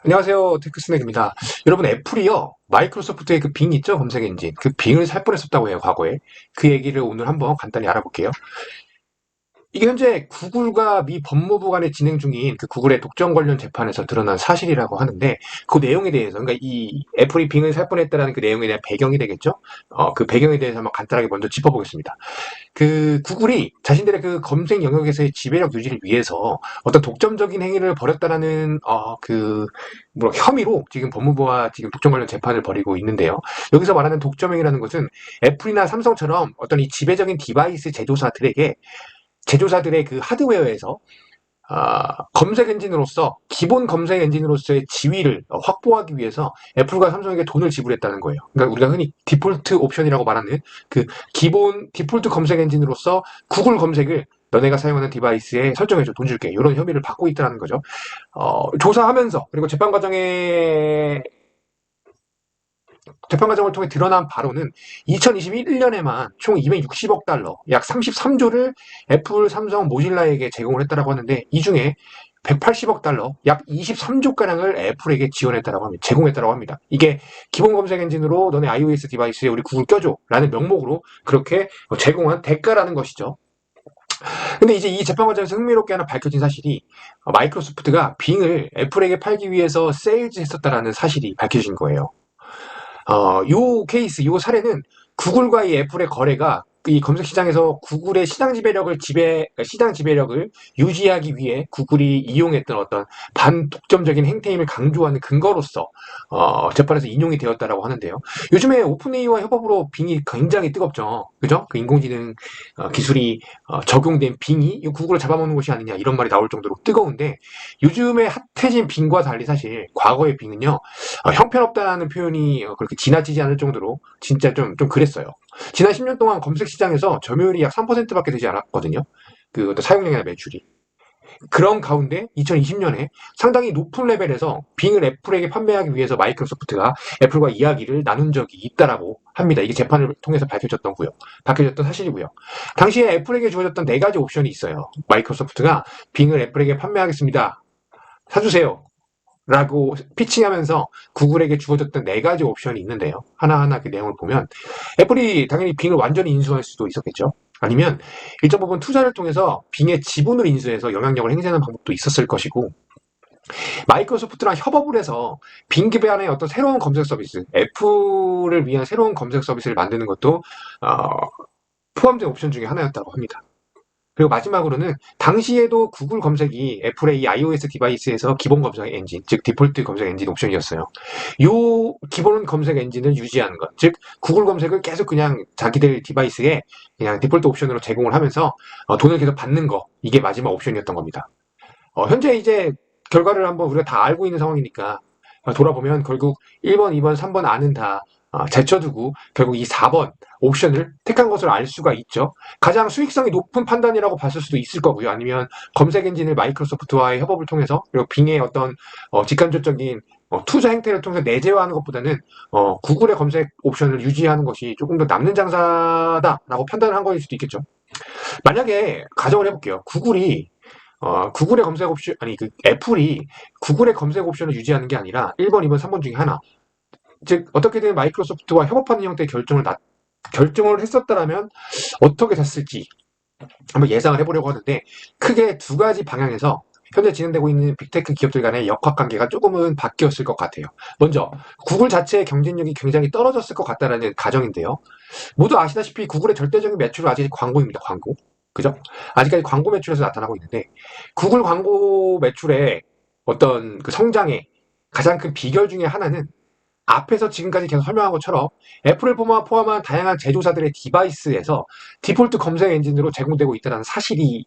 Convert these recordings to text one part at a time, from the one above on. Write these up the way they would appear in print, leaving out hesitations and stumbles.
안녕하세요. 테크스넥입니다. 여러분, 애플이요. 마이크로소프트의 그 빙 있죠? 검색 엔진. 그 빙을 살 뻔했었다고 해요, 과거에. 그 얘기를 오늘 한번 간단히 알아볼게요. 이게 현재 구글과 미 법무부 간에 진행 중인 그 구글의 독점 관련 재판에서 드러난 사실이라고 하는데, 그 내용에 대해서, 그러니까 이 애플이 빙을 살 뻔했다라는 그 내용에 대한 배경이 되겠죠? 그 배경에 대해서 한번 간단하게 먼저 짚어보겠습니다. 그 구글이 자신들의 그 검색 영역에서의 지배력 유지를 위해서 어떤 독점적인 행위를 벌였다라는 뭐 혐의로 지금 법무부와 지금 독점 관련 재판을 벌이고 있는데요. 여기서 말하는 독점행위라는 것은 애플이나 삼성처럼 어떤 이 지배적인 디바이스 제조사들의 그 하드웨어에서 검색 엔진으로서 기본 검색 엔진으로서의 지위를 확보하기 위해서 애플과 삼성에게 돈을 지불했다는 거예요. 그러니까 우리가 흔히 디폴트 옵션이라고 말하는 그 기본 디폴트 검색 엔진으로서 구글 검색을 너네가 사용하는 디바이스에 설정해줘 돈 줄게 이런 혐의를 받고 있다는 거죠. 조사하면서 그리고 재판 과정을 통해 드러난 바로는 2021년에만 총 260억 달러, 약 33조를 애플, 삼성, 모질라에게 제공을 했다라고 하는데 이 중에 180억 달러, 약 23조가량을 애플에게 지원했다라고 합니다. 제공했다라고 합니다. 이게 기본 검색 엔진으로 너네 iOS 디바이스에 우리 구글 껴줘 라는 명목으로 그렇게 제공한 대가라는 것이죠. 근데 이제 이 재판 과정에서 흥미롭게 하나 밝혀진 사실이 마이크로소프트가 빙을 애플에게 팔기 위해서 세일즈했었다라는 사실이 밝혀진 거예요. 요 케이스, 요 사례는 구글과 이 애플의 거래가 이 검색 시장에서 구글의 시장 지배력을 유지하기 위해 구글이 이용했던 어떤 반독점적인 행태임을 강조하는 근거로서 재판에서 인용이 되었다라고 하는데요. 요즘에 오픈AI와 협업으로 빙이 굉장히 뜨겁죠. 그죠? 그 인공지능 기술이 적용된 빙이 구글을 잡아먹는 것이 아니냐 이런 말이 나올 정도로 뜨거운데 요즘에 핫해진 빙과 달리 사실 과거의 빙은요 형편없다는 표현이 그렇게 지나치지 않을 정도로 진짜 좀 그랬어요. 지난 10년 동안 검색 시장에서 점유율이 약 3%밖에 되지 않았거든요. 그 어떤 사용량이나 매출이. 그런 가운데 2020년에 상당히 높은 레벨에서 빙을 애플에게 판매하기 위해서 마이크로소프트가 애플과 이야기를 나눈 적이 있다라고 합니다. 이게 재판을 통해서 밝혀졌던 사실이고요. 당시에 애플에게 주어졌던 네 가지 옵션이 있어요. 마이크로소프트가 빙을 애플에게 판매하겠습니다. 사주세요. 라고 피칭하면서 구글에게 주어졌던 네 가지 옵션이 있는데요. 하나하나 그 내용을 보면 애플이 당연히 빙을 완전히 인수할 수도 있었겠죠. 아니면 일정 부분 투자를 통해서 빙의 지분을 인수해서 영향력을 행사하는 방법도 있었을 것이고 마이크로소프트랑 협업을 해서 빙 기반의 어떤 새로운 검색 서비스, 애플을 위한 새로운 검색 서비스를 만드는 것도 어, 포함된 옵션 중에 하나였다고 합니다. 그리고 마지막으로는 당시에도 구글 검색이 애플의 이 iOS 디바이스에서 기본 검색 엔진, 즉 디폴트 검색 엔진 옵션이었어요. 요 기본 검색 엔진을 유지하는 것, 즉 구글 검색을 계속 그냥 자기들 디바이스에 그냥 디폴트 옵션으로 제공을 하면서 돈을 계속 받는 거, 이게 마지막 옵션이었던 겁니다. 현재 이제 결과를 한번 우리가 다 알고 있는 상황이니까 돌아보면 결국 1번, 2번, 3번 안은 다 제쳐두고 결국 이 4번 옵션을 택한 것을 알 수가 있죠. 가장 수익성이 높은 판단이라고 봤을 수도 있을 거고요. 아니면 검색 엔진을 마이크로소프트와의 협업을 통해서 그리고 빙의 어떤 직간접적인 투자 행태를 통해서 내재화하는 것보다는 구글의 검색 옵션을 유지하는 것이 조금 더 남는 장사다라고 판단을 한 거일 수도 있겠죠. 만약에 가정을 해볼게요. 구글의 검색 옵션, 아니, 그 애플이 구글의 검색 옵션을 유지하는 게 아니라 1번, 2번, 3번 중에 하나. 즉, 어떻게든 마이크로소프트와 협업하는 형태의 결정을 했었다라면 어떻게 됐을지 한번 예상을 해보려고 하는데 크게 두 가지 방향에서 현재 진행되고 있는 빅테크 기업들 간의 역학관계가 조금은 바뀌었을 것 같아요. 먼저, 구글 자체의 경쟁력이 굉장히 떨어졌을 것 같다라는 가정인데요. 모두 아시다시피 구글의 절대적인 매출은 아직 광고입니다. 광고. 그죠? 아직까지 광고 매출에서 나타나고 있는데 구글 광고 매출의 어떤 그 성장의 가장 큰 비결 중에 하나는 앞에서 지금까지 계속 설명한 것처럼 애플을 포함한 다양한 제조사들의 디바이스에서 디폴트 검색 엔진으로 제공되고 있다는 사실이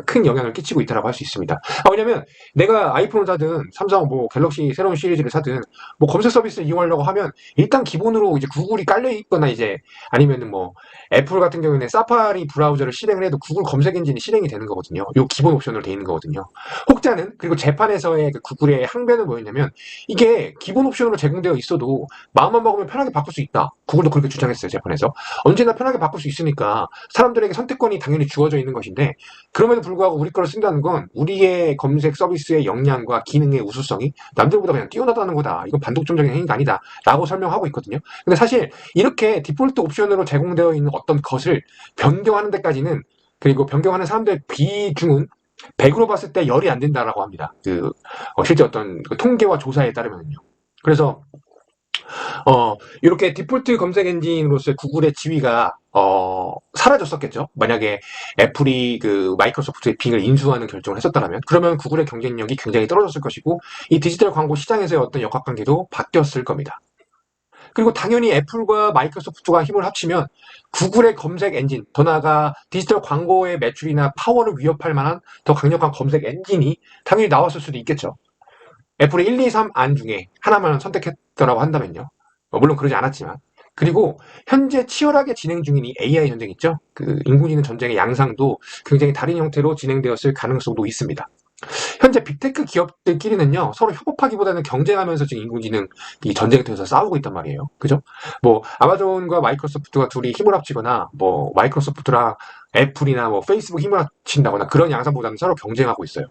큰 영향을 끼치고 있다고 할 수 있습니다. 왜냐면 내가 아이폰을 사든 삼성 뭐 갤럭시 새로운 시리즈를 사든 뭐 검색 서비스를 이용하려고 하면 일단 기본으로 이제 구글이 깔려 있거나 이제 아니면은 뭐 애플 같은 경우에는 사파리 브라우저를 실행을 해도 구글 검색 엔진이 실행이 되는 거거든요. 요 기본 옵션으로 되어 있는 거거든요. 혹자는 그리고 재판에서의 그 구글의 항변은 뭐였냐면 이게 기본 옵션으로 제공되어 있어도 마음만 먹으면 편하게 바꿀 수 있다. 구글도 그렇게 주장했어요. 재판에서. 언제나 편하게 바꿀 수 있으니까 사람들에게 선택권이 당연히 주어져 있는 것인데 그럼에도 불구하고 우리 거를 쓴다는 건 우리의 검색 서비스의 역량과 기능의 우수성이 남들보다 그냥 뛰어나다는 거다. 이건 반독점적인 행위가 아니다. 라고 설명하고 있거든요. 근데 사실 이렇게 디폴트 옵션으로 제공되어 있는 어떤 것을 변경하는 데까지는, 그리고 변경하는 사람들의 비중은 100으로 봤을 때 열이 안 된다라고 합니다. 실제 어떤 그 통계와 조사에 따르면요. 그래서 이렇게 디폴트 검색 엔진으로서의 구글의 지위가 사라졌었겠죠. 만약에 애플이 그 마이크로소프트의 빙을 인수하는 결정을 했었다면, 그러면 구글의 경쟁력이 굉장히 떨어졌을 것이고, 이 디지털 광고 시장에서의 어떤 역학관계도 바뀌었을 겁니다. 그리고 당연히 애플과 마이크로소프트가 힘을 합치면 구글의 검색 엔진, 더 나아가 디지털 광고의 매출이나 파워를 위협할 만한 더 강력한 검색 엔진이 당연히 나왔을 수도 있겠죠. 애플이 1, 2, 3 안 중에 하나만 선택했더라고 한다면요. 물론 그러지 않았지만. 그리고 현재 치열하게 진행 중인 이 AI 전쟁 있죠? 그 인공지능 전쟁의 양상도 굉장히 다른 형태로 진행되었을 가능성도 있습니다. 현재 빅테크 기업들끼리는요, 서로 협업하기보다는 경쟁하면서 지금 인공지능 이 전쟁에 대해서 싸우고 있단 말이에요. 그죠? 뭐, 아마존과 마이크로소프트가 둘이 힘을 합치거나, 뭐, 마이크로소프트랑 애플이나 뭐, 페이스북 힘을 합친다거나 그런 양상보다는 서로 경쟁하고 있어요.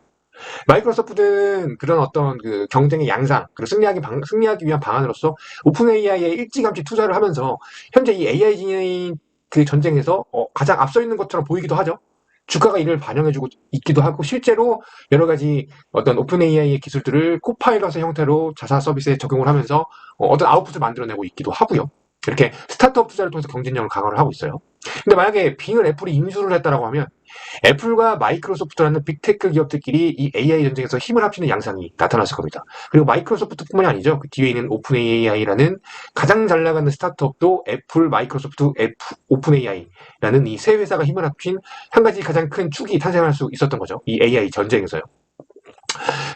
마이크로소프트는 그런 어떤 그 경쟁의 양상, 그리고 승리하기 위한 방안으로서 오픈 AI에 일찌감치 투자를 하면서 현재 이 AI 그 전쟁에서 가장 앞서 있는 것처럼 보이기도 하죠. 주가가 이를 반영해주고 있기도 하고, 실제로 여러 가지 어떤 오픈 AI의 기술들을 코파일럿의 형태로 자사 서비스에 적용을 하면서 어떤 아웃풋을 만들어내고 있기도 하고요. 이렇게 스타트업 투자를 통해서 경쟁력을 강화를 하고 있어요. 근데 만약에 빙을 애플이 인수를 했다라고 하면 애플과 마이크로소프트라는 빅테크 기업들끼리 이 AI 전쟁에서 힘을 합치는 양상이 나타났을 겁니다. 그리고 마이크로소프트뿐만이 아니죠. 그 뒤에 있는 오픈 AI라는 가장 잘 나가는 스타트업도 애플, 마이크로소프트, 오픈 AI라는 이 세 회사가 힘을 합친 한 가지 가장 큰 축이 탄생할 수 있었던 거죠. 이 AI 전쟁에서요.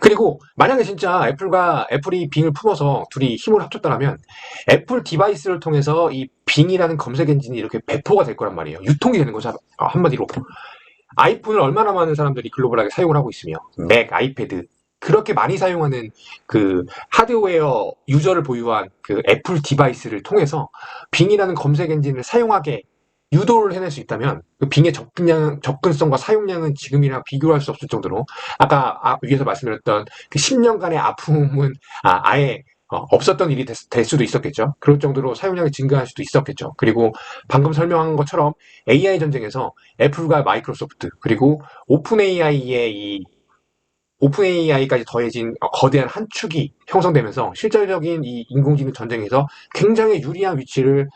그리고 만약에 진짜 애플이 빙을 품어서 둘이 힘을 합쳤다면 애플 디바이스를 통해서 이 빙이라는 검색 엔진이 이렇게 배포가 될 거란 말이에요. 유통이 되는 거죠. 한마디로. 아이폰을 얼마나 많은 사람들이 글로벌하게 사용을 하고 있으며, 맥, 아이패드, 그렇게 많이 사용하는 그 하드웨어 유저를 보유한 그 애플 디바이스를 통해서 빙이라는 검색 엔진을 사용하게 유도를 해낼 수 있다면, 그 빙의 접근성과 사용량은 지금이랑 비교할 수 없을 정도로, 아까 위에서 말씀드렸던 그 10년간의 아픔은 아예 없었던 일이 될 수도 있었겠죠. 그럴 정도로 사용량이 증가할 수도 있었겠죠. 그리고 방금 설명한 것처럼 AI 전쟁에서 애플과 마이크로소프트, 그리고 오픈 AI까지 더해진 거대한 한 축이 형성되면서 실질적인 이 인공지능 전쟁에서 굉장히 유리한 위치를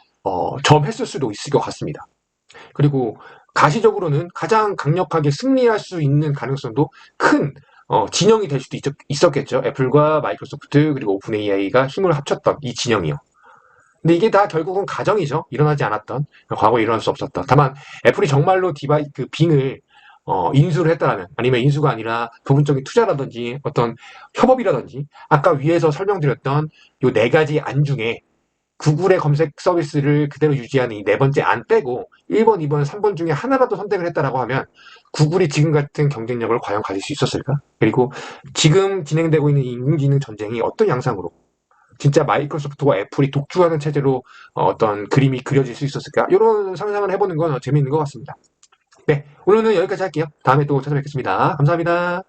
점했을 수도 있을 것 같습니다. 그리고 가시적으로는 가장 강력하게 승리할 수 있는 가능성도 큰 진영이 될 수도 있었겠죠. 애플과 마이크로소프트 그리고 오픈 AI가 힘을 합쳤던 이 진영이요. 근데 이게 다 결국은 가정이죠. 일어나지 않았던, 과거에 일어날 수 없었던. 다만 애플이 정말로 그 빙을 인수를 했다라면, 아니면 인수가 아니라 부분적인 투자라든지 어떤 협업이라든지, 아까 위에서 설명드렸던 요 네 가지 안 중에 구글의 검색 서비스를 그대로 유지하는 이 네 번째 안 빼고 1번, 2번, 3번 중에 하나라도 선택을 했다라고 하면 구글이 지금 같은 경쟁력을 과연 가질 수 있었을까? 그리고 지금 진행되고 있는 이 인공지능 전쟁이 어떤 양상으로 진짜 마이크로소프트와 애플이 독주하는 체제로 어떤 그림이 그려질 수 있었을까? 이런 상상을 해보는 건 재미있는 것 같습니다. 네, 오늘은 여기까지 할게요. 다음에 또 찾아뵙겠습니다. 감사합니다.